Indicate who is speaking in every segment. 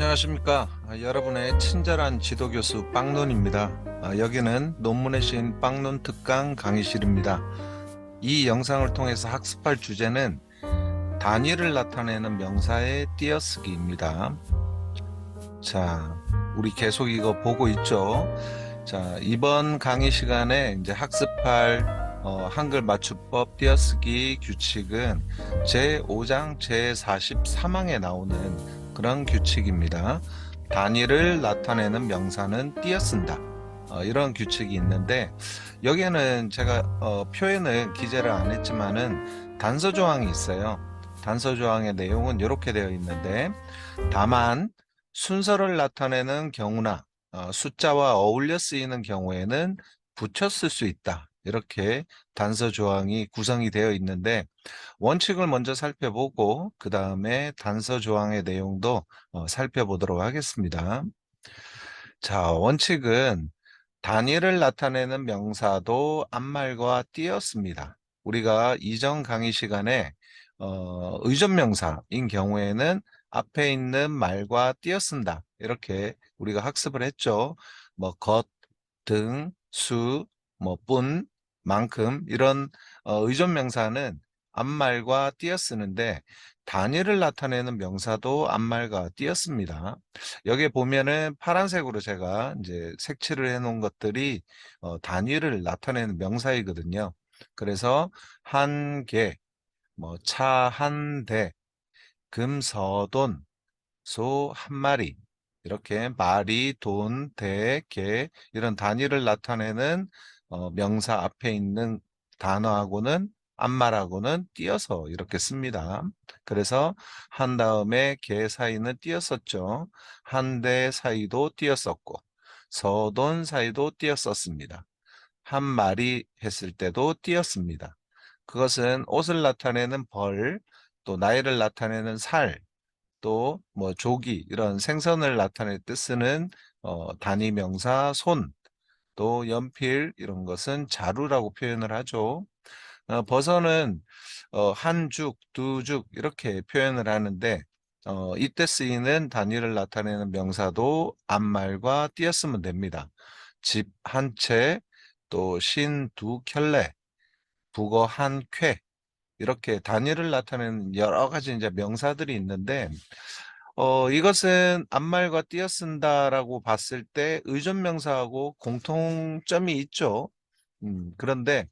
Speaker 1: 안녕하십니까. 여러분의 친절한 지도교수 빵논입니다. 여기는 논문의 시인 빵논 특강 강의실입니다. 이 영상을 통해서 학습할 주제는 단위를 나타내는 명사의 띄어쓰기입니다. 자, 우리 계속 이거 보고 있죠. 자, 이번 강의 시간에 이제 학습할 한글 맞춤법 띄어쓰기 규칙은 제5장 제43항에 나오는 그런 규칙입니다. 단위를 나타내는 명사는 띄어쓴다. 이런 규칙이 있는데 여기에는 제가 표현을 기재를 안 했지만은 단서 조항이 있어요. 단서 조항의 내용은 이렇게 되어 있는데 다만 순서를 나타내는 경우나 숫자와 어울려 쓰이는 경우에는 붙여 쓸 수 있다. 이렇게 단서 조항이 구성이 되어 있는데 원칙을 먼저 살펴보고 그 다음에 단서 조항의 내용도 살펴보도록 하겠습니다. 자, 원칙은 단위를 나타내는 명사도 앞말과 띄었습니다. 우리가 이전 강의 시간에 의존명사인 경우에는 앞에 있는 말과 띄어쓴다. 이렇게 우리가 학습을 했죠. 뭐 것, 등, 수, 뭐 뿐, 만큼 이런 의존명사는 앞말과 띄어쓰는데 단위를 나타내는 명사도 앞말과 띄어씁니다. 여기 보면은 파란색으로 제가 이제 색칠을 해 놓은 것들이 단위를 나타내는 명사이거든요. 그래서 한 개, 뭐 차 한 대, 금 서돈, 소 한 마리, 이렇게 마리, 돈, 대, 개 이런 단위를 나타내는 명사 앞에 있는 단어하고는 앞말하고는 띄어서 이렇게 씁니다. 그래서 한 다음에 개 사이는 띄었었죠. 한 대 사이도 띄었었고 서돈 사이도 띄었었습니다. 한 마리 했을 때도 띄었습니다. 그것은 옷을 나타내는 벌, 또 나이를 나타내는 살, 또 뭐 조기 이런 생선을 나타낼 때 쓰는 단위 명사 손, 또 연필 이런 것은 자루라고 표현을 하죠. 버섯은 한 죽, 두 죽 이렇게 표현을 하는데 이때 쓰이는 단위를 나타내는 명사도 앞말과 띄었으면 됩니다. 집 한 채, 또 신 두 켤레, 북어 한 쾌, 이렇게 단위를 나타내는 여러 가지 이제 명사들이 있는데 이것은 앞말과 띄어쓴다라고 봤을 때 의존명사하고 공통점이 있죠. 그런데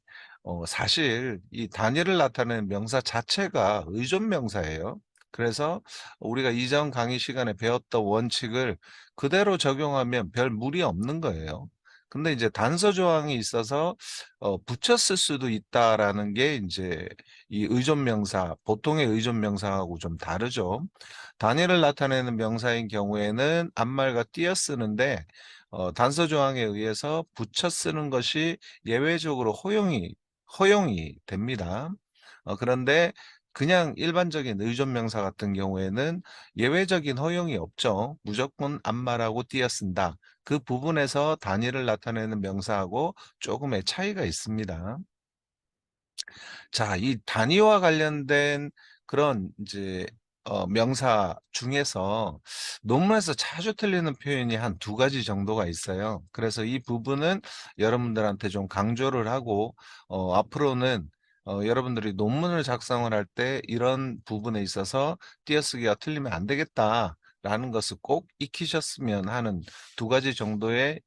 Speaker 1: 사실 이 단위를 나타내는 명사 자체가 의존명사예요. 그래서 우리가 이전 강의 시간에 배웠던 원칙을 그대로 적용하면 별 무리 없는 거예요. 근데 이제 단서 조항이 있어서 붙였을 수도 있다라는 게 이제 이 의존명사, 보통의 의존명사하고 좀 다르죠. 단위를 나타내는 명사인 경우에는 앞말과 띄어 쓰는데 단서 조항에 의해서 붙여 쓰는 것이 예외적으로 허용이 됩니다. 그런데 그냥 일반적인 의존명사 같은 경우에는 예외적인 허용이 없죠. 무조건 앞말하고 띄어 쓴다. 그 부분에서 단위를 나타내는 명사하고 조금의 차이가 있습니다. 자, 이 단위와 관련된 그런 이제 명사 중에서 논문에서 자주 틀리는 표현이 한 두 가지 정도가 있어요. 그래서 이 부분은 여러분들한테 좀 강조를 하고 앞으로는 여러분들이 논문을 작성을 할 때 이런 부분에 있어서 띄어쓰기가 틀리면 안 되겠다라는 것을 꼭 익히셨으면 하는 두 가지 정도의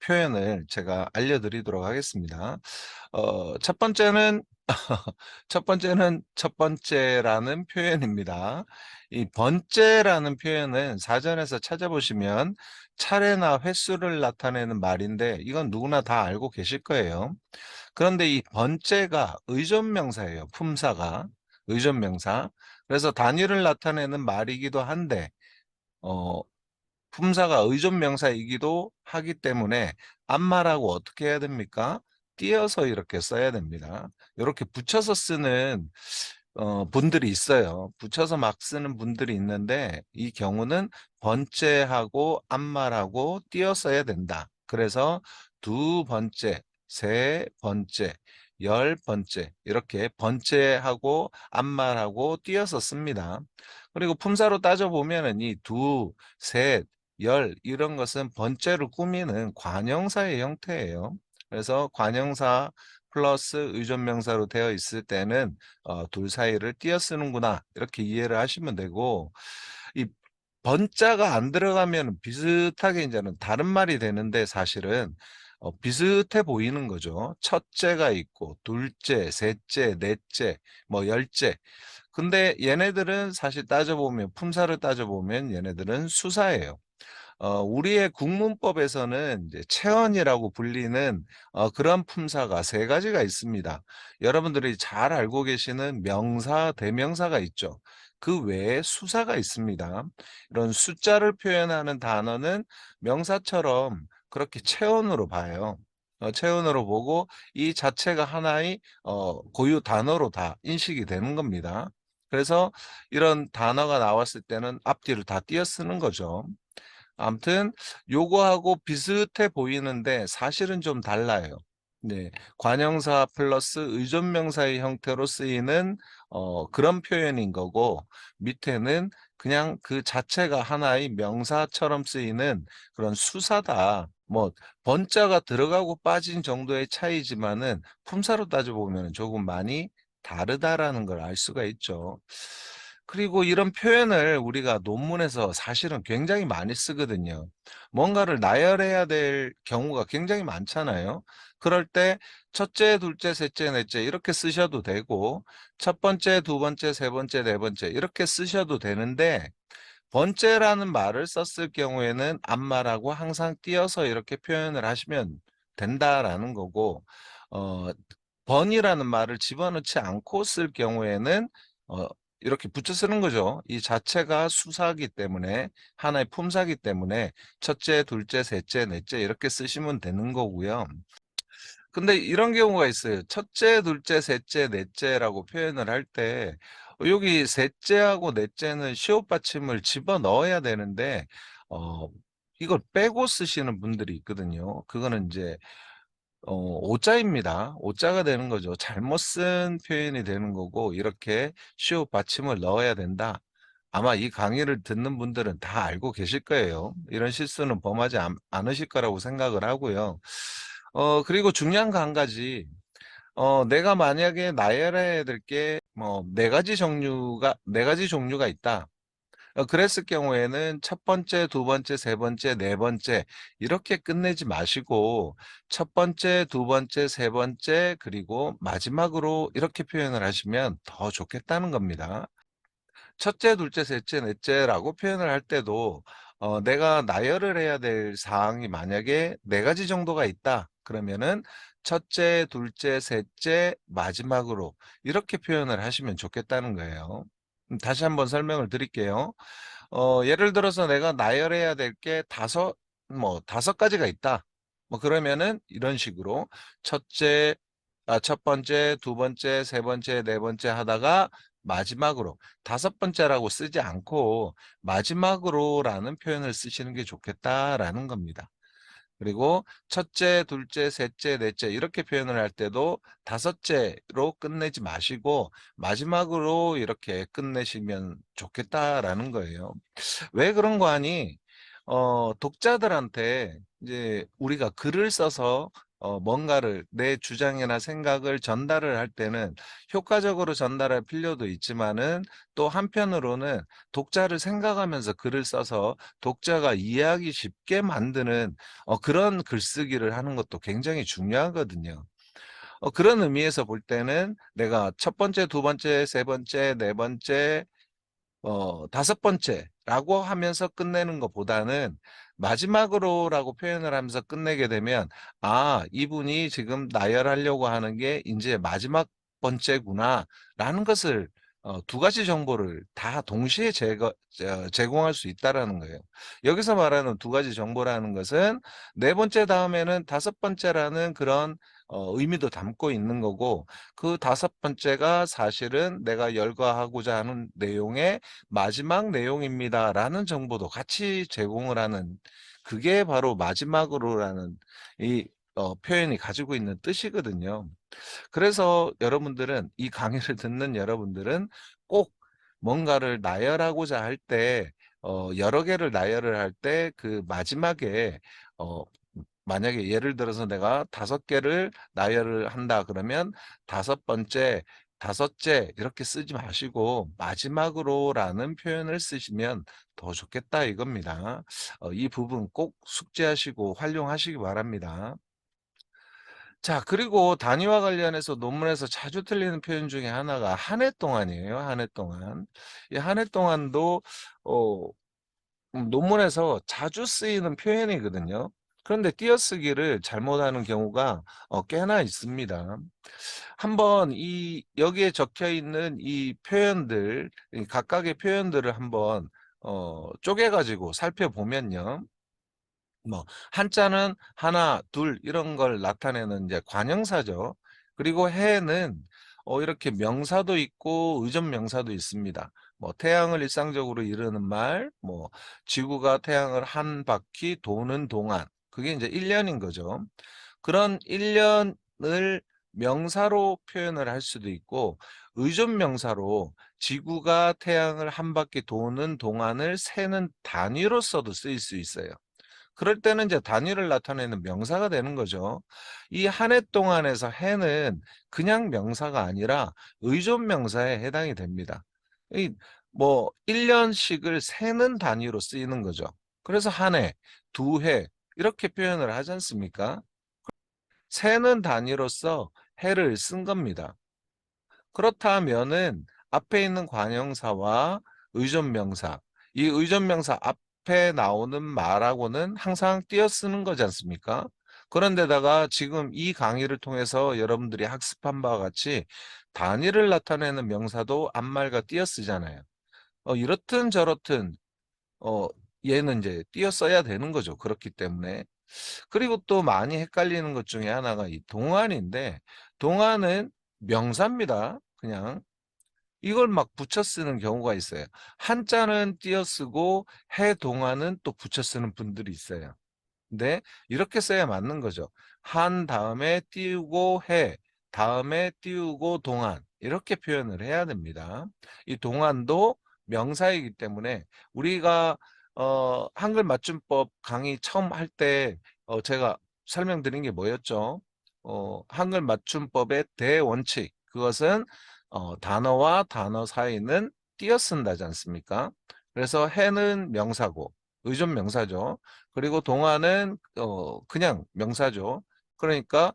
Speaker 1: 표현을 제가 알려드리도록 하겠습니다. 첫 번째는 첫 번째라는 표현입니다. 이 번째라는 표현은 사전에서 찾아보시면 차례나 횟수를 나타내는 말인데 이건 누구나 다 알고 계실 거예요. 그런데 이 번째가 의존명사예요. 품사가 의존명사. 그래서 단위를 나타내는 말이기도 한데 어, 품사가 의존명사이기도 하기 때문에 앞말하고 어떻게 해야 됩니까? 띄어서 이렇게 써야 됩니다. 이렇게 붙여서 쓰는 분들이 있어요. 붙여서 막 쓰는 분들이 있는데 이 경우는 번째하고 앞말하고 띄어 써야 된다. 그래서 두 번째, 세 번째 10번째 이렇게 번째하고 앞말하고 띄어서 씁니다. 그리고 품사로 따져보면은 이 두, 셋, 열 이런 것은 번째를 꾸미는 관형사의 형태예요. 그래서 관형사 플러스 의존명사로 되어 있을 때는 둘 사이를 띄어 쓰는구나 이렇게 이해를 하시면 되고, 이 번자가 안 들어가면 비슷하게 이제는 다른 말이 되는데 사실은 비슷해 보이는 거죠. 첫째가 있고 둘째, 셋째, 넷째, 뭐 열째. 근데 얘네들은 사실 따져보면 품사를 따져보면 얘네들은 수사예요. 우리의 국문법에서는 이제 체언이라고 불리는 그런 품사가 세 가지가 있습니다. 여러분들이 잘 알고 계시는 명사, 대명사가 있죠. 그 외에 수사가 있습니다. 이런 숫자를 표현하는 단어는 명사처럼 그렇게 체언으로 봐요. 체언으로 보고 이 자체가 하나의 고유 단어로 다 인식이 되는 겁니다. 그래서 이런 단어가 나왔을 때는 앞뒤를 다 띄어 쓰는 거죠. 아무튼 요거하고 비슷해 보이는데 사실은 좀 달라요. 네. 관형사 플러스 의존명사의 형태로 쓰이는 그런 표현인 거고, 밑에는 그냥 그 자체가 하나의 명사처럼 쓰이는 그런 수사다. 뭐 번자가 들어가고 빠진 정도의 차이지만은 품사로 따져보면 조금 많이 다르다라는 걸 알 수가 있죠. 그리고 이런 표현을 우리가 논문에서 사실은 굉장히 많이 쓰거든요. 뭔가를 나열해야 될 경우가 굉장히 많잖아요. 그럴 때 첫째, 둘째, 셋째, 넷째 이렇게 쓰셔도 되고, 첫 번째, 두 번째, 세 번째, 네 번째 이렇게 쓰셔도 되는데, 번째라는 말을 썼을 경우에는 앞말하고 항상 띄어서 이렇게 표현을 하시면 된다라는 거고, 어, 번이라는 말을 집어넣지 않고 쓸 경우에는 어, 이렇게 붙여 쓰는 거죠. 이 자체가 수사기 때문에, 하나의 품사기 때문에 첫째, 둘째, 셋째, 넷째 이렇게 쓰시면 되는 거고요. 근데 이런 경우가 있어요. 첫째, 둘째, 셋째, 넷째라고 표현을 할 때 여기 셋째하고 넷째는 시옷 받침을 집어넣어야 되는데 이걸 빼고 쓰시는 분들이 있거든요. 그거는 이제 오자입니다. 오자가 되는 거죠. 잘못 쓴 표현이 되는 거고, 이렇게 시옷 받침을 넣어야 된다. 아마 이 강의를 듣는 분들은 다 알고 계실 거예요. 이런 실수는 범하지 않으실 거라고 생각을 하고요. 그리고 중요한 거 한 가지. 내가 만약에 나열해야 될 게 뭐 네 가지 종류가 있다. 그랬을 경우에는 첫 번째, 두 번째, 세 번째, 네 번째 이렇게 끝내지 마시고 첫 번째, 두 번째, 세 번째 그리고 마지막으로 이렇게 표현을 하시면 더 좋겠다는 겁니다. 첫째, 둘째, 셋째, 넷째라고 표현을 할 때도 내가 나열을 해야 될 사항이 만약에 네 가지 정도가 있다. 그러면은 첫째, 둘째, 셋째, 마지막으로 이렇게 표현을 하시면 좋겠다는 거예요. 다시 한번 설명을 드릴게요. 예를 들어서 내가 나열해야 될 게 다섯 가지가 있다. 뭐 그러면은 이런 식으로 첫 번째, 두 번째, 세 번째, 네 번째 하다가 마지막으로 다섯 번째라고 쓰지 않고 마지막으로라는 표현을 쓰시는 게 좋겠다라는 겁니다. 그리고 첫째, 둘째, 셋째, 넷째 이렇게 표현을 할 때도 다섯째로 끝내지 마시고 마지막으로 이렇게 끝내시면 좋겠다라는 거예요. 왜 그런 거 하니? 독자들한테 이제 우리가 글을 써서 뭔가를 내 주장이나 생각을 전달을 할 때는 효과적으로 전달할 필요도 있지만은 또 한편으로는 독자를 생각하면서 글을 써서 독자가 이해하기 쉽게 만드는 그런 글쓰기를 하는 것도 굉장히 중요하거든요. 그런 의미에서 볼 때는 내가 첫 번째, 두 번째, 세 번째, 네 번째, 다섯 번째라고 하면서 끝내는 것보다는 마지막으로라고 표현을 하면서 끝내게 되면, 아, 이분이 지금 나열하려고 하는 게 이제 마지막 번째구나라는 것을 두 가지 정보를 다 동시에 제공할 수 있다라는 거예요. 여기서 말하는 두 가지 정보라는 것은 네 번째 다음에는 다섯 번째라는 그런 의미도 담고 있는 거고, 그 다섯 번째가 사실은 내가 열거하고자 하는 내용의 마지막 내용입니다라는 정보도 같이 제공을 하는, 그게 바로 마지막으로라는 이 표현이 가지고 있는 뜻이거든요. 그래서 여러분들은 이 강의를 듣는 여러분들은 꼭 뭔가를 나열하고자 할 때 여러 개를 나열을 할 때 그 마지막에 어 만약에 예를 들어서 내가 5개를 나열을 한다 그러면 다섯 번째, 다섯째 이렇게 쓰지 마시고 마지막으로라는 표현을 쓰시면 더 좋겠다 이겁니다. 이 부분 꼭 숙지하시고 활용하시기 바랍니다. 자, 그리고 단위와 관련해서 논문에서 자주 틀리는 표현 중에 하나가 한 해 동안이에요. 한 해 동안. 이 한 해 동안도 어 논문에서 자주 쓰이는 표현이거든요. 그런데 띄어쓰기를 잘못하는 경우가 꽤나 있습니다. 한번 이 여기에 적혀 있는 이 표현들, 이 각각의 표현들을 한번 쪼개 가지고 살펴보면요. 뭐 한자는 하나, 둘 이런 걸 나타내는 이제 관형사죠. 그리고 해는 이렇게 명사도 있고 의존 명사도 있습니다. 뭐 태양을 일상적으로 이르는 말, 뭐 지구가 태양을 한 바퀴 도는 동안 그게 이제 1년인 거죠. 그런 1년을 명사로 표현을 할 수도 있고 의존 명사로 지구가 태양을 한 바퀴 도는 동안을 세는 단위로서도 쓰일 수 있어요. 그럴 때는 이제 단위를 나타내는 명사가 되는 거죠. 이 한 해 동안에서 해는 그냥 명사가 아니라 의존 명사에 해당이 됩니다. 이 뭐 1년씩을 세는 단위로 쓰이는 거죠. 그래서 한 해, 두 해 이렇게 표현을 하지 않습니까? 세는 단위로서 해를 쓴 겁니다. 그렇다면은 앞에 있는 관형사와 의존명사, 이 의존명사 앞에 나오는 말하고는 항상 띄어쓰는 거지 않습니까? 그런데다가 지금 이 강의를 통해서 여러분들이 학습한 바와 같이 단위를 나타내는 명사도 앞말과 띄어쓰잖아요. 이렇든 저렇든 어, 얘는 이제 띄어써야 되는 거죠. 그렇기 때문에. 그리고 또 많이 헷갈리는 것 중에 하나가 이 동안인데 동안은 명사입니다. 그냥 이걸 막 붙여 쓰는 경우가 있어요. 한자는 띄어 쓰고 해 동안은 또 붙여 쓰는 분들이 있어요. 근데 이렇게 써야 맞는 거죠. 한 다음에 띄우고 해, 다음에 띄우고 동안 이렇게 표현을 해야 됩니다. 이 동안도 명사이기 때문에 우리가 한글 맞춤법 강의 처음 할 때 제가 설명드린 게 뭐였죠? 한글 맞춤법의 대원칙 그것은 단어와 단어 사이는 띄어 쓴다지 않습니까? 그래서 해는 명사고 의존 명사죠. 그리고 동화는 그냥 명사죠. 그러니까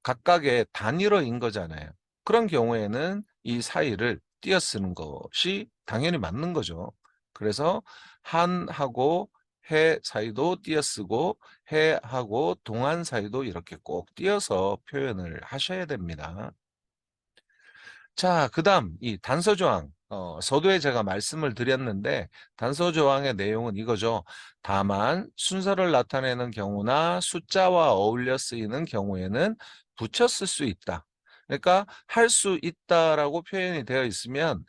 Speaker 1: 각각의 단위로인 거잖아요. 그런 경우에는 이 사이를 띄어쓰는 것이 당연히 맞는 거죠. 그래서 한하고 해 사이도 띄어쓰고 해하고 동안 사이도 이렇게 꼭 띄어서 표현을 하셔야 됩니다. 자, 그다음 이 단서 조항. 서두에 제가 말씀을 드렸는데 단서 조항의 내용은 이거죠. 다만 순서를 나타내는 경우나 숫자와 어울려 쓰이는 경우에는 붙여 쓸 수 있다. 그러니까 할 수 있다라고 표현이 되어 있으면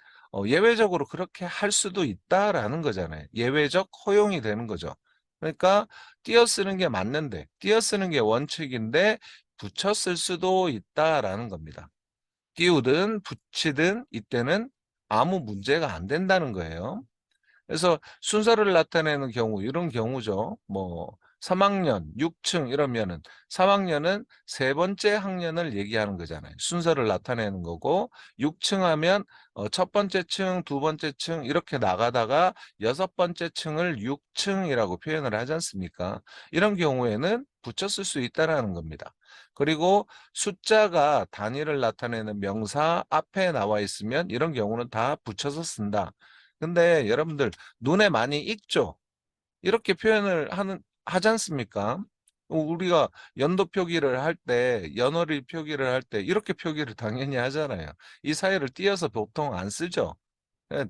Speaker 1: 예외적으로 그렇게 할 수도 있다라는 거잖아요. 예외적 허용이 되는 거죠. 그러니까 띄어 쓰는 게 맞는데, 띄어 쓰는 게 원칙인데 붙여 쓸 수도 있다라는 겁니다. 띄우든 붙이든 이때는 아무 문제가 안 된다는 거예요. 그래서 순서를 나타내는 경우 이런 경우죠. 뭐 3학년 6층 이러면은 3학년은 세 번째 학년을 얘기하는 거잖아요. 순서를 나타내는 거고 6층 하면 첫 번째 층, 두 번째 층 이렇게 나가다가 여섯 번째 층을 6층이라고 표현을 하지 않습니까? 이런 경우에는 붙여 쓸 수 있다라는 겁니다. 그리고 숫자가 단위를 나타내는 명사 앞에 나와 있으면 이런 경우는 다 붙여서 쓴다. 근데 여러분들 눈에 많이 익죠? 이렇게 표현을 하지 않습니까? 우리가 연도 표기를 할 때, 연월일 표기를 할 때 이렇게 표기를 당연히 하잖아요. 이 사이를 띄어서 보통 안 쓰죠. 예,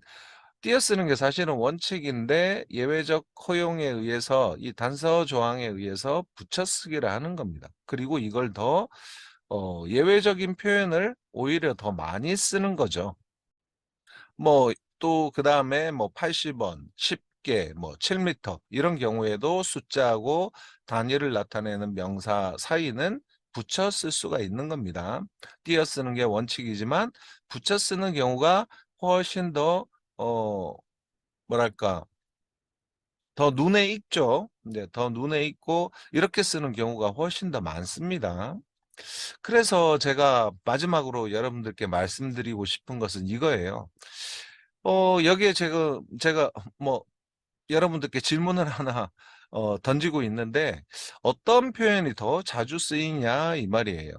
Speaker 1: 띄어 쓰는 게 사실은 원칙인데 예외적 허용에 의해서 이 단서 조항에 의해서 붙여쓰기를 하는 겁니다. 그리고 이걸 더 예외적인 표현을 오히려 더 많이 쓰는 거죠. 뭐 또 그다음에 뭐 80원, 10개, 뭐 7m 이런 경우에도 숫자하고 단위를 나타내는 명사 사이는 붙여 쓸 수가 있는 겁니다. 띄어 쓰는 게 원칙이지만 붙여 쓰는 경우가 훨씬 더 뭐랄까 더 눈에 익죠. 네, 더 눈에 익고 이렇게 쓰는 경우가 훨씬 더 많습니다. 그래서 제가 마지막으로 여러분들께 말씀드리고 싶은 것은 이거예요. 여기에 제가 뭐 여러분들께 질문을 하나 던지고 있는데 어떤 표현이 더 자주 쓰이냐 이 말이에요.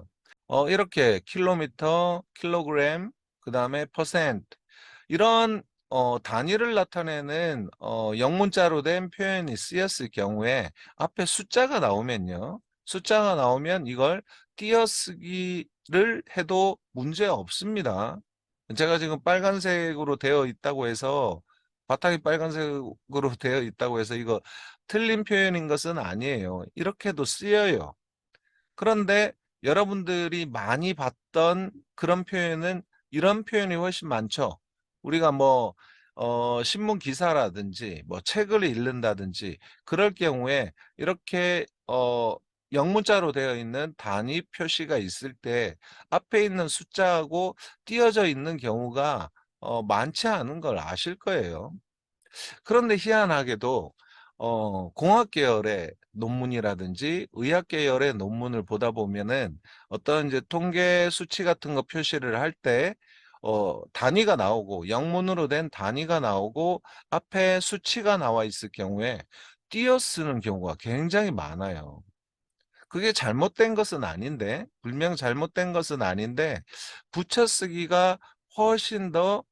Speaker 1: 이렇게 킬로미터, 킬로그램, 그다음에 퍼센트 이런 단위를 나타내는 영문자로 된 표현이 쓰였을 경우에 앞에 숫자가 나오면요. 숫자가 나오면 이걸 띄어쓰기를 해도 문제 없습니다. 제가 지금 빨간색으로 되어 있다고 해서 바탕이 빨간색으로 되어 있다고 해서 이거 틀린 표현인 것은 아니에요. 이렇게도 쓰여요. 그런데 여러분들이 많이 봤던 그런 표현은 이런 표현이 훨씬 많죠. 우리가 뭐 신문 기사라든지 뭐 책을 읽는다든지 그럴 경우에 이렇게 영문자로 되어 있는 단위 표시가 있을 때 앞에 있는 숫자하고 띄어져 있는 경우가 많지 않은 걸 아실 거예요. 그런데 희한하게도 공학 계열의 논문이라든지 의학 계열의 논문을 보다 보면은 어떤 이제 통계 수치 같은 거 표시를 할 때 단위가 나오고 영문으로 된 단위가 나오고 앞에 수치가 나와 있을 경우에 띄어 쓰는 경우가 굉장히 많아요. 그게 잘못된 것은 아닌데, 분명 잘못된 것은 아닌데, 붙여쓰기가 훨씬 더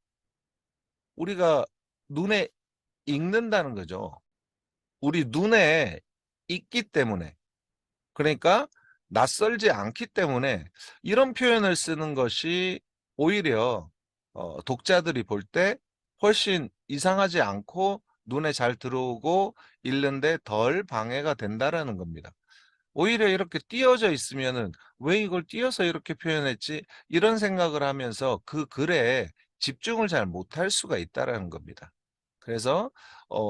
Speaker 1: 우리가 눈에 익는다는 거죠. 우리 눈에 있기 때문에 그러니까 낯설지 않기 때문에 이런 표현을 쓰는 것이 오히려 독자들이 볼 때 훨씬 이상하지 않고 눈에 잘 들어오고 읽는데 덜 방해가 된다라는 겁니다. 오히려 이렇게 띄어져 있으면은 왜 이걸 띄어서 이렇게 표현했지? 이런 생각을 하면서 그 글에 집중을 잘 못할 수가 있다라는 겁니다. 그래서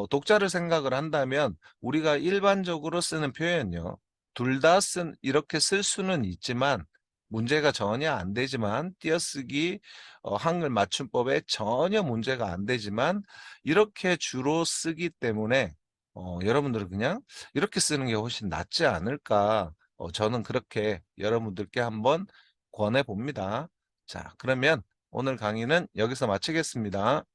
Speaker 1: 독자를 생각을 한다면 우리가 일반적으로 쓰는 표현요. 둘 다 이렇게 쓸 수는 있지만 문제가 전혀 안 되지만 띄어쓰기 한글 맞춤법에 전혀 문제가 안 되지만 이렇게 주로 쓰기 때문에 여러분들은 그냥 이렇게 쓰는 게 훨씬 낫지 않을까 저는 그렇게 여러분들께 한번 권해 봅니다. 자, 그러면 오늘 강의는 여기서 마치겠습니다.